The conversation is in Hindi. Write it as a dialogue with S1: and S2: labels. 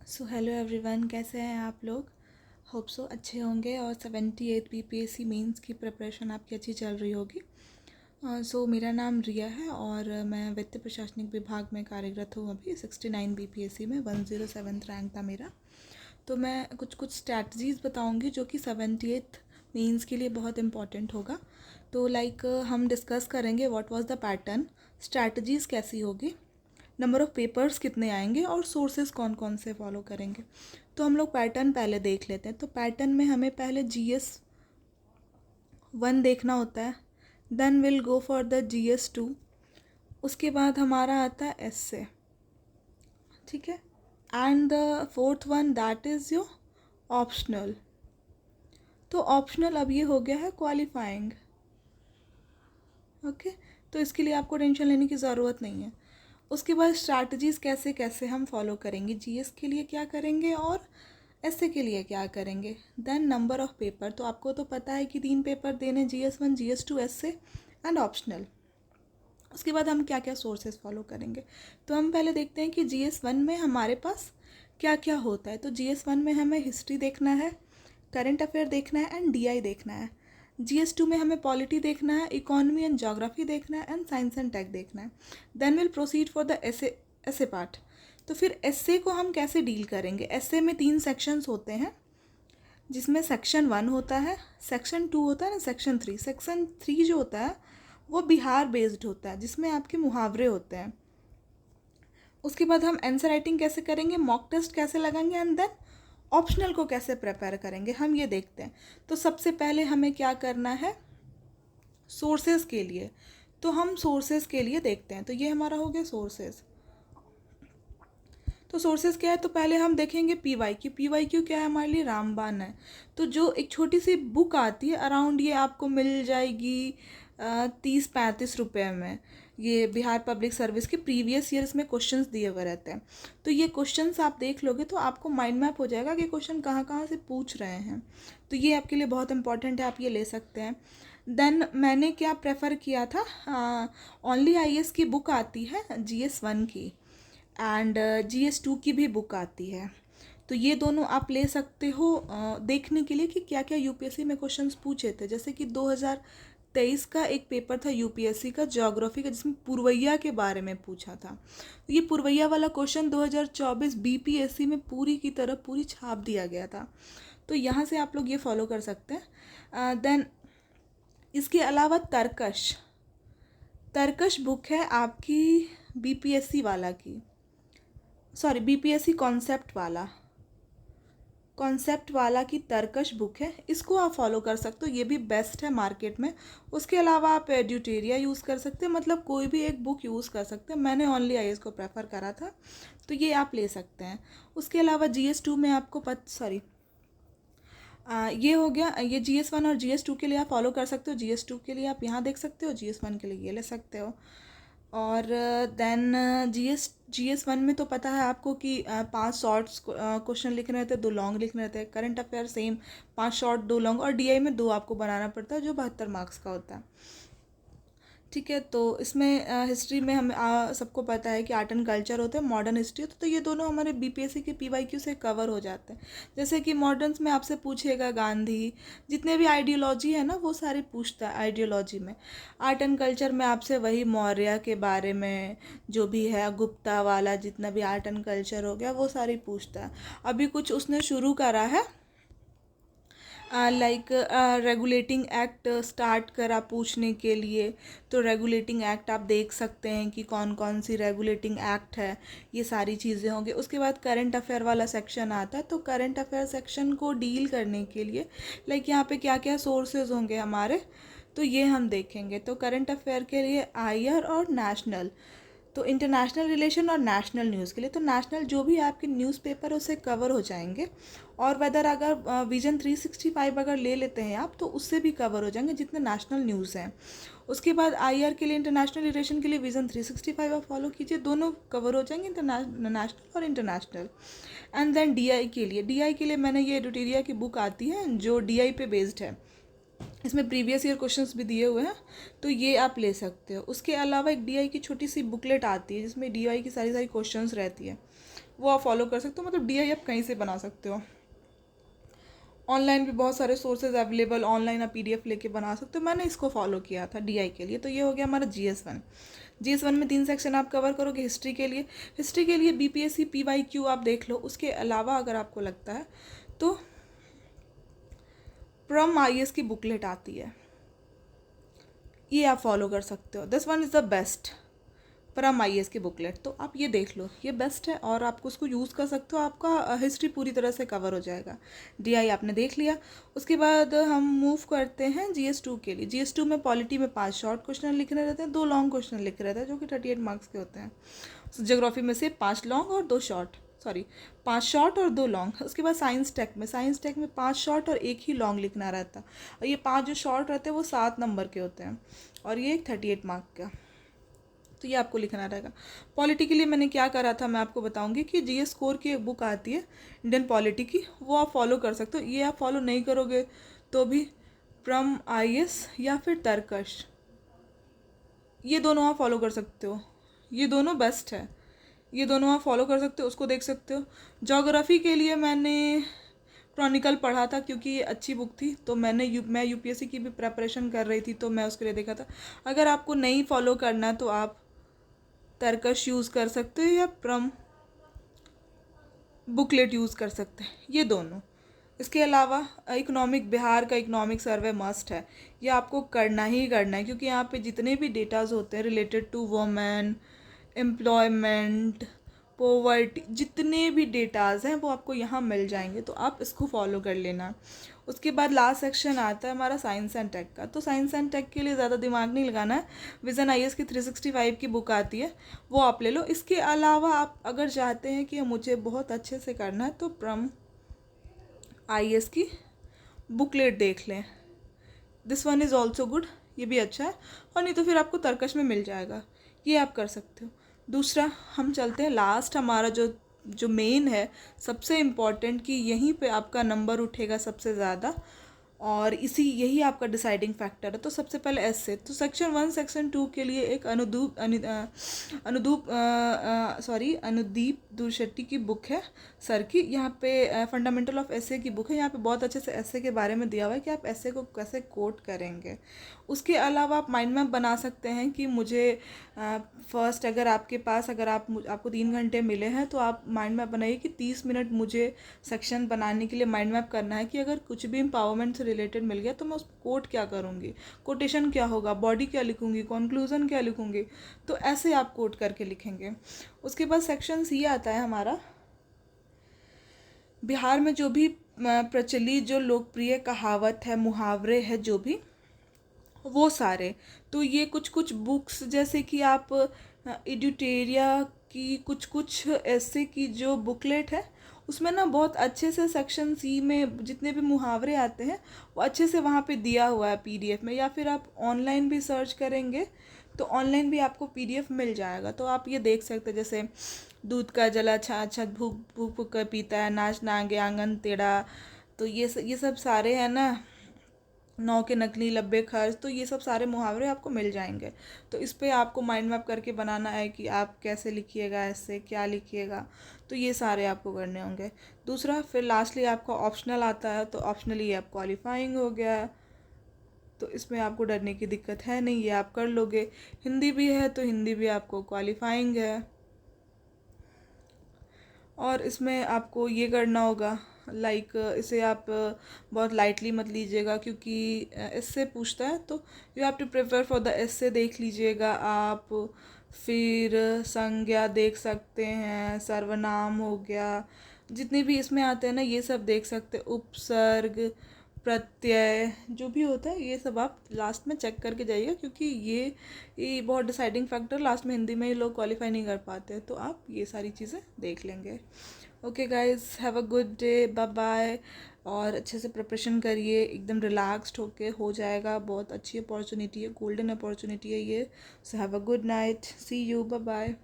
S1: सो हेलो एवरीवन, कैसे हैं आप लोग। होप सो अच्छे होंगे और 78 बीपीएससी मेंस की प्रिपरेशन आपकी अच्छी चल रही होगी। सो मेरा नाम रिया है और मैं वित्त प्रशासनिक विभाग में कार्यरत हूँ। अभी 69 बीपीएससी में 107 रैंक था मेरा। तो मैं कुछ स्ट्रैटजीज़ बताऊँगी जो कि 78 मेंस के लिए बहुत इंपॉर्टेंट होगा। तो हम डिस्कस करेंगे व्हाट वाज द पैटर्न, स्ट्रैटजीज़ कैसी होगी, नंबर ऑफ़ पेपर्स कितने आएंगे और सोर्सेज कौन कौन से फॉलो करेंगे। तो हम लोग पैटर्न पहले देख लेते हैं। तो पैटर्न में हमें पहले GS1 देखना होता है, then will go for the GS2, उसके बाद हमारा आता है एसए, ठीक है, and the fourth one that is your optional. तो ऑप्शनल अब ये हो गया है क्वालिफाइंग, ओके। तो इसके लिए आपको टेंशन लेने की ज़रूरत नहीं है। उसके बाद स्ट्रैटेजीज़ कैसे कैसे हम फॉलो करेंगे, जीएस के लिए क्या करेंगे और एसए के लिए क्या करेंगे। देन नंबर ऑफ़ पेपर, तो आपको तो पता है कि 3 पेपर देने, GS1, GS2, S A and optional. उसके बाद हम क्या क्या सोर्सेज फॉलो करेंगे। तो हम पहले देखते हैं कि GS1 में हमारे पास क्या क्या होता है। तो GS1 में हमें हिस्ट्री देखना है, करंट अफेयर देखना है एंड DI देखना है। GS2 में हमें पॉलिटी देखना है, इकोनॉमी एंड ज्योग्राफी देखना है एंड साइंस एंड टेक देखना है। Then will proceed for the essay part. तो फिर एसे को हम कैसे डील करेंगे। एसे में 3 सेक्शंस होते हैं, जिसमें सेक्शन 1 होता है, सेक्शन 2 होता है ना, सेक्शन 3। सेक्शन 3 जो होता है वो बिहार बेस्ड होता है, जिसमें आपके मुहावरे होते हैं। उसके बाद हम आंसर राइटिंग कैसे करेंगे, मॉक टेस्ट कैसे लगाएंगे एंड देन ऑप्शनल को कैसे प्रिपेयर करेंगे, हम ये देखते हैं। तो सबसे पहले हमें क्या करना है, सोर्सेज के लिए। तो हम सोर्सेज के लिए देखते हैं। तो ये हमारा हो गया सोर्सेज। तो सोर्सेज क्या है, तो पहले हम देखेंगे PYQ। PYQ क्या है, हमारे लिए रामबाण है। तो जो एक छोटी सी बुक आती है, अराउंड ये आपको मिल जाएगी 30-35 रुपये में। ये बिहार पब्लिक सर्विस के प्रीवियस ईयर्स में क्वेश्चंस दिए हुए रहते हैं। तो ये क्वेश्चंस आप देख लोगे तो आपको माइंड मैप हो जाएगा कि क्वेश्चन कहाँ कहाँ से पूछ रहे हैं। तो ये आपके लिए बहुत इंपॉर्टेंट है, आप ये ले सकते हैं। देन मैंने क्या प्रेफर किया था, ओनली IAS की बुक आती है GS1 की, एंड GS2 की भी बुक आती है। तो ये दोनों आप ले सकते हो देखने के लिए कि क्या क्या यूपीएससी में क्वेश्चंस पूछे थे। जैसे कि 2023 का एक पेपर था यूपीएससी का, ज्योग्राफी का, जिसमें पुरवैया के बारे में पूछा था। तो ये पुरवैया वाला क्वेश्चन 2024 बीपीएससी में पूरी की तरह पूरी छाप दिया गया था। तो यहाँ से आप लोग ये फॉलो कर सकते हैं। देन इसके अलावा तरकश बुक है आपकी बीपीएससी वाला की, सॉरी बीपीएससी कॉन्सेप्ट वाला की तरकश बुक है, इसको आप फॉलो कर सकते हो, ये भी बेस्ट है मार्केट में। उसके अलावा आप एड्यूटेरिया यूज़ कर सकते हैं, मतलब कोई भी एक बुक यूज़ कर सकते हैं। मैंने ओनली IAS को प्रेफर करा था, तो ये आप ले सकते हैं। उसके अलावा GS2 में आपको ये हो गया, ये GS1 और GS2 के लिए आप फॉलो कर सकते हो। GS2 के लिए आप यहाँ देख सकते हो, GS1 के लिए ये ले सकते हो। और देन GS1 में तो पता है आपको कि 5 शॉर्ट्स क्वेश्चन लिखने रहते हैं, 2 लॉन्ग लिखने रहते हैं। Current affair same, 5 short 2 long, और DI में 2 आपको बनाना पड़ता है, जो 72 मार्क्स का होता है, ठीक है। तो इसमें हिस्ट्री में हम सबको पता है कि आर्ट एंड कल्चर होते हैं, मॉडर्न हिस्ट्री होता है। तो ये दोनों हमारे बीपीएससी के PYQ से कवर हो जाते हैं। जैसे कि मॉडर्न्स में आपसे पूछेगा गांधी, जितने भी आइडियोलॉजी है ना वो सारे पूछता है आइडियोलॉजी में। आर्ट एंड कल्चर में आपसे वही मौर्य के बारे में जो भी है, गुप्ता वाला जितना भी आर्ट एंड कल्चर हो गया वो सारी पूछता है। अभी कुछ उसने शुरू करा है, रेगुलेटिंग एक्ट स्टार्ट करा पूछने के लिए। तो रेगुलेटिंग एक्ट आप देख सकते हैं कि कौन कौन सी रेगुलेटिंग एक्ट है, ये सारी चीज़ें होंगी। उसके बाद करंट अफेयर वाला सेक्शन आता है। तो करंट अफेयर सेक्शन को डील करने के लिए यहाँ पे क्या क्या सोर्सेज होंगे हमारे, तो ये हम देखेंगे। तो करंट अफेयर के लिए IR और नेशनल, तो इंटरनेशनल रिलेशन और नेशनल न्यूज़ के लिए, तो नेशनल जो भी आपके न्यूज़पेपर उससे कवर हो जाएंगे। और वेदर अगर विजन 365 अगर ले लेते हैं आप, तो उससे भी कवर हो जाएंगे जितने नेशनल न्यूज़ हैं। उसके बाद IR के लिए, इंटरनेशनल रिलेशन के लिए विजन 365 आप फॉलो कीजिए, दोनों कवर हो जाएंगे, नेशनल और इंटरनेशनल। एंड देन DI के लिए मैंने ये एडुटेरिया की बुक आती है जो DI पे बेस्ड है, इसमें प्रीवियस ईयर क्वेश्चंस भी दिए हुए हैं, तो ये आप ले सकते हो। उसके अलावा एक DI की छोटी सी बुकलेट आती है जिसमें DI की सारी क्वेश्चंस रहती है, वो आप फॉलो कर सकते हो। मतलब DI आप कहीं से बना सकते हो, ऑनलाइन भी बहुत सारे सोर्सेज अवेलेबल, ऑनलाइन आप PDF लेके बना सकते हो। मैंने इसको फॉलो किया था DI के लिए। तो ये हो गया हमारा GS1। GS1 में 3 सेक्शन आप कवर करोगे। हिस्ट्री के लिए BPSC PYQ आप देख लो। उसके अलावा अगर आपको लगता है तो प्रम IAS की बुकलेट आती है, ये आप फॉलो कर सकते हो। This one is the best, प्रम IAS की बुकलेट। तो आप ये देख लो, ये बेस्ट है और आपको उसको यूज़ कर सकते हो। आपका हिस्ट्री पूरी तरह से कवर हो जाएगा। DI आपने देख लिया। उसके बाद हम मूव करते हैं GS2 के लिए। GS2 में पॉलिटी में 5 शॉर्ट क्वेश्चन लिखने रहते हैं, 2 लॉन्ग क्वेश्चन लिखे रहते हैं जो कि 38 मार्क्स के होते हैं। ज्योग्राफी में से 5 लॉन्ग और 2 शॉर्ट, 5 शॉर्ट और 2 लॉन्ग। उसके बाद साइंस टेक में 5 शॉर्ट और 1 ही लॉन्ग लिखना रहता है। और ये 5 जो शॉर्ट रहते हैं वो 7 नंबर के होते हैं और ये 38 मार्क का। तो ये आपको लिखना रहेगा। पॉलिटी के लिए मैंने क्या करा था मैं आपको बताऊंगी कि GS स्कोर की एक बुक आती है इंडियन पॉलिटी की, वो आप फॉलो कर सकते हो। ये आप फॉलो नहीं करोगे तो भी प्रम IAS या फिर तर्कश, ये दोनों आप फॉलो कर सकते हो। ये दोनों बेस्ट है, ये दोनों आप फॉलो कर सकते हो, उसको देख सकते हो। ज्योग्राफी के लिए मैंने क्रॉनिकल पढ़ा था क्योंकि ये अच्छी बुक थी। तो मैं UPSC की भी प्रेपरेशन कर रही थी तो मैं उसके लिए देखा था। अगर आपको नहीं फॉलो करना तो आप तर्कश यूज़ कर सकते हो या प्रम बुकलेट यूज़ कर सकते हैं, ये दोनों। इसके अलावा इकोनॉमिक, बिहार का इकोनॉमिक सर्वे मस्ट है, ये आपको करना ही करना है क्योंकि यहाँ पे जितने भी डेटाज होते हैं related to women, employment, poverty, जितने भी डेटाज हैं वो आपको यहाँ मिल जाएंगे। तो आप इसको फॉलो कर लेना। उसके बाद लास्ट सेक्शन आता है हमारा साइंस एंड टेक का। तो साइंस एंड टेक के लिए ज़्यादा दिमाग नहीं लगाना है। विजन IAS की 365 की बुक आती है, वो आप ले लो। इसके अलावा आप अगर चाहते हैं कि मुझे बहुत अच्छे से करना है तो प्रम IAS की बुकलेट देख लें। This one is also good, ये भी अच्छा है। और नहीं तो फिर आपको तर्कश में मिल जाएगा, ये आप कर सकते हो। दूसरा हम चलते हैं लास्ट, हमारा जो मेन है, सबसे इम्पॉर्टेंट, कि यहीं पे आपका नंबर उठेगा सबसे ज़्यादा और यही आपका डिसाइडिंग फैक्टर है। तो सबसे पहले ऐसे तो सेक्शन 1 सेक्शन 2 के लिए एक अनुदीप दुरशेट्टी की बुक है सर की। यहाँ पे फंडामेंटल ऑफ एसे की बुक है। यहाँ पे बहुत अच्छे से एसे के बारे में दिया हुआ है कि आप एसे को कैसे कोट करेंगे। उसके अलावा आप माइंड मैप बना सकते हैं कि मुझे फर्स्ट अगर आपको 3 घंटे मिले हैं तो आप माइंड मैप बनाइए कि 30 मिनट मुझे सेक्शन बनाने के लिए माइंड मैप करना है कि अगर कुछ भी एम्पावरमेंट से रिलेटेड मिल गया तो मैं उसको कोट क्या करूँगी, कोटेशन क्या होगा, बॉडी क्या लिखूँगी, कंक्लूजन क्या लिखूँगी। तो ऐसे आप कोट करके लिखेंगे। उसके बाद सेक्शन C आता है हमारा, बिहार में जो भी प्रचलित जो लोकप्रिय कहावत है, मुहावरे है, जो भी वो सारे। तो ये कुछ बुक्स जैसे कि आप एड्यूटेरिया की कुछ ऐसे की जो बुकलेट है उसमें ना बहुत अच्छे से सेक्शन C में जितने भी मुहावरे आते हैं वो अच्छे से वहाँ पे दिया हुआ है PDF में। या फिर आप ऑनलाइन भी सर्च करेंगे तो ऑनलाइन भी आपको PDF मिल जाएगा। तो आप ये देख सकते हैं, जैसे दूध का जला छाछ भूख भूख कर पीता है, नाच नागे आंगन टेढ़ा। तो ये सब सारे हैं ना, 9 के नकली 90 खर्च। तो ये सब सारे मुहावरे आपको मिल जाएंगे। तो इस पे आपको माइंड मैप करके बनाना है कि आप कैसे लिखिएगा, ऐसे क्या लिखिएगा। तो ये सारे आपको करने होंगे। दूसरा फिर लास्टली आपका ऑप्शनल आता है। तो ऑप्शनली आप क्वालिफाइंग हो गया, तो इसमें आपको डरने की दिक्कत है नहीं, ये आप कर लोगे। हिंदी भी है तो हिंदी भी आपको क्वालिफाइंग है। और इसमें आपको ये करना होगा, इसे आप बहुत लाइटली मत लीजिएगा क्योंकि इससे पूछता है। तो you have to prepare for the essay देख लीजिएगा आप। फिर संज्ञा देख सकते हैं, सर्वनाम हो गया, जितने भी इसमें आते हैं ना ये सब देख सकते हैं। उपसर्ग, प्रत्यय, जो भी होता है ये सब आप लास्ट में चेक करके जाइएगा क्योंकि ये बहुत डिसाइडिंग फैक्टर, लास्ट में हिंदी में ही लोग क्वालिफाई नहीं कर पाते हैं। तो आप ये सारी चीज़ें देख लेंगे। Okay guys, have a good day, bye bye. और अच्छे से प्रिपरेशन करिए, एकदम रिलैक्स्ड होके हो जाएगा। बहुत अच्छी अपॉर्चुनिटी है, गोल्डन अपॉर्चुनिटी है ये। So have a good night, see you, bye bye.